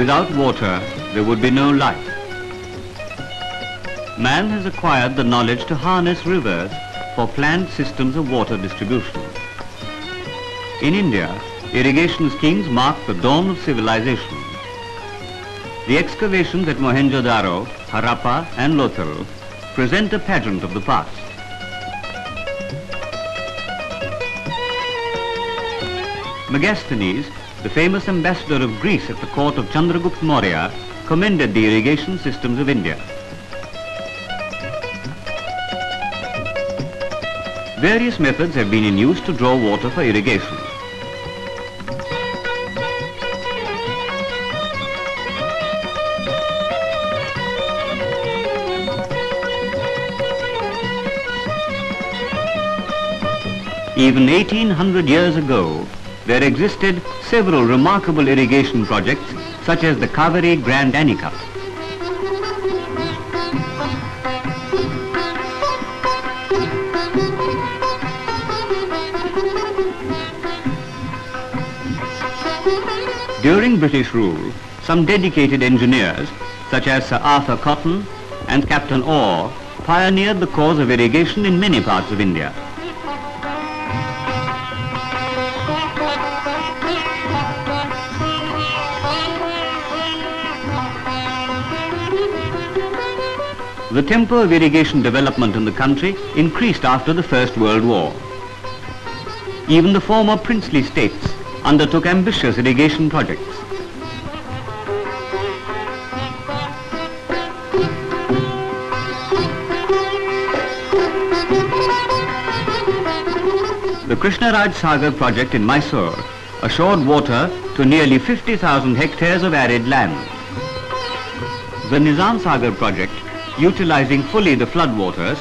without water, there would be no life. Man has acquired the knowledge to harness rivers for planned systems of water distribution. In India, irrigation schemes mark the dawn of civilization. The excavations at Mohenjo-daro, Harappa and Lothal present a pageant of the past. Megasthenes, the famous ambassador of Greece at the court of Chandragupta Maurya, commended the irrigation systems of India. Various methods have been in use to draw water for irrigation. Even 1800 years ago, there existed several remarkable irrigation projects such as the Kaveri Grand Anicut. During British rule, some dedicated engineers such as Sir Arthur Cotton and Captain Orr pioneered the cause of irrigation in many parts of India. The tempo of irrigation development in the country increased after the First World War. Even the former princely states undertook ambitious irrigation projects. The Krishnaraj Sagar project in Mysore assured water to nearly 50,000 hectares of arid land. The Nizam Sagar project, utilizing fully the floodwaters,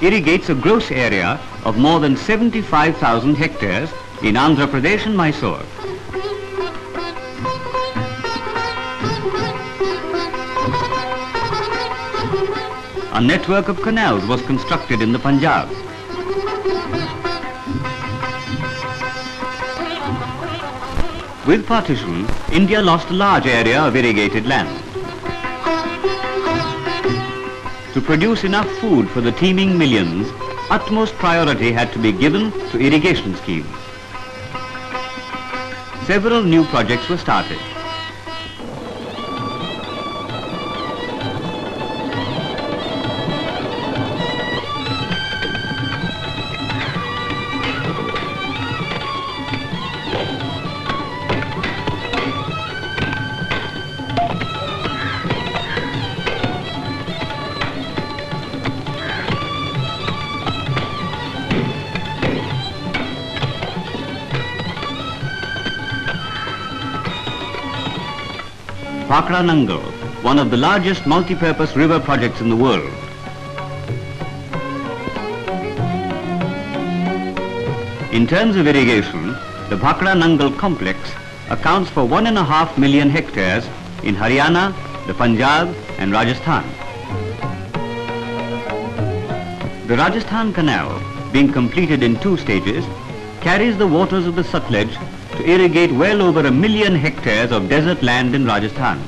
irrigates a gross area of more than 75,000 hectares in Andhra Pradesh and Mysore. A network of canals was constructed in the Punjab. With partition, India lost a large area of irrigated land. To produce enough food for the teeming millions, utmost priority had to be given to irrigation schemes. Several new projects were started. Bhakra Nangal, one of the largest multi-purpose river projects in the world. In terms of irrigation, the Bhakra Nangal complex accounts for 1.5 million hectares in Haryana, the Punjab and Rajasthan. The Rajasthan Canal, being completed in 2 stages, carries the waters of the Sutlej to irrigate well over 1 million hectares of desert land in Rajasthan.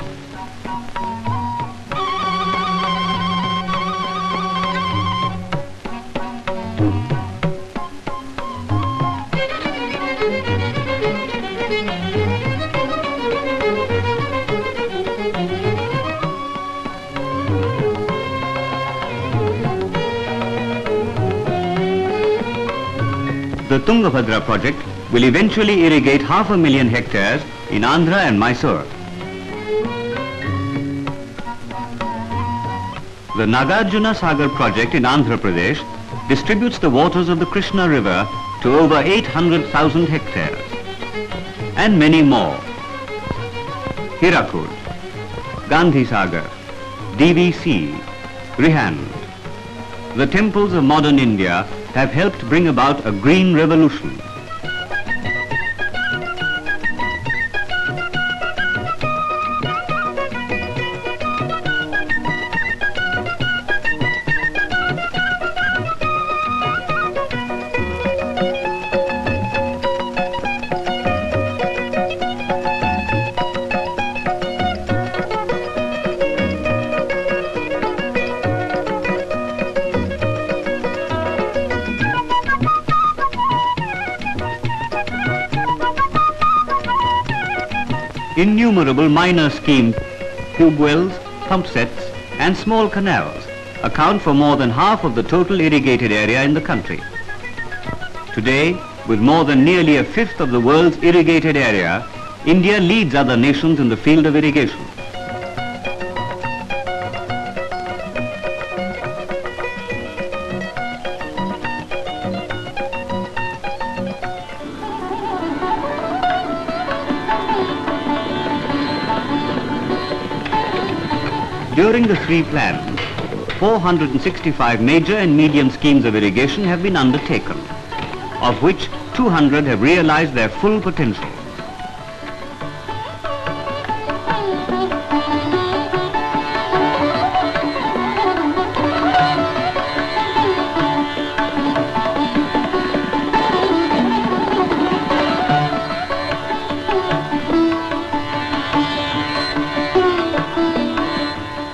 The Tungabhadra project will eventually irrigate 500,000 hectares in Andhra and Mysore. The Nagarjuna Sagar project in Andhra Pradesh distributes the waters of the Krishna River to over 800,000 hectares. And many more. Hirakud, Gandhi Sagar, DVC, Rihand. The temples of modern India have helped bring about a green revolution. innumerable minor schemes, tube wells, pump sets and small canals account for more than half of the total irrigated area in the country. Today, with more than nearly a fifth of the world's irrigated area, India leads other nations in the field of irrigation. During the three plans, 465 major and medium schemes of irrigation have been undertaken, of which 200 have realized their full potential.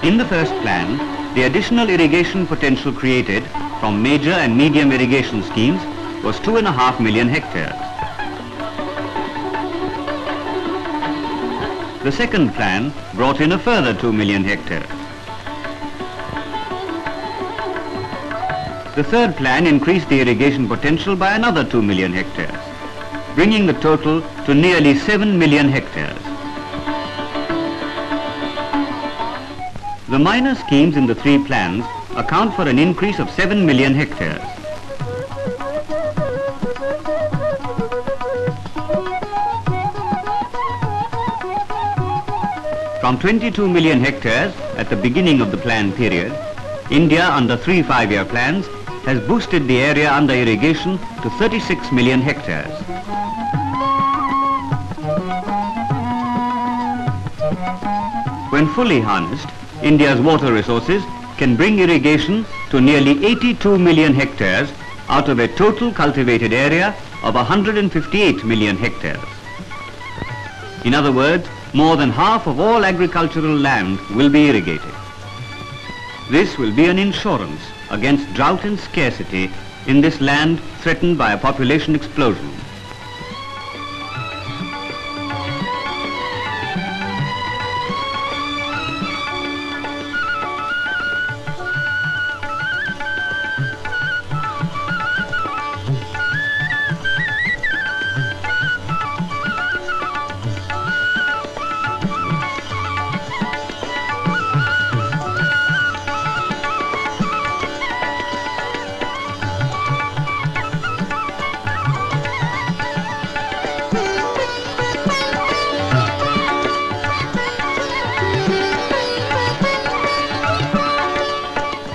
In the first plan, the additional irrigation potential created from major and medium irrigation schemes was 2.5 million hectares. The second plan brought in a further 2 million hectares. The third plan increased the irrigation potential by another 2 million hectares, bringing the total to nearly 7 million hectares. The minor schemes in the three plans account for an increase of 7 million hectares. From 22 million hectares at the beginning of the plan period, India under 3 5-year plans has boosted the area under irrigation to 36 million hectares. When fully harnessed, India's water resources can bring irrigation to nearly 82 million hectares out of a total cultivated area of 158 million hectares. In other words, more than half of all agricultural land will be irrigated. This will be an insurance against drought and scarcity in this land threatened by a population explosion.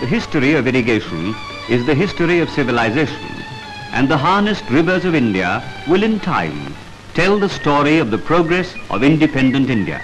The history of irrigation is the history of civilization, and the harnessed rivers of India will in time tell the story of the progress of independent India.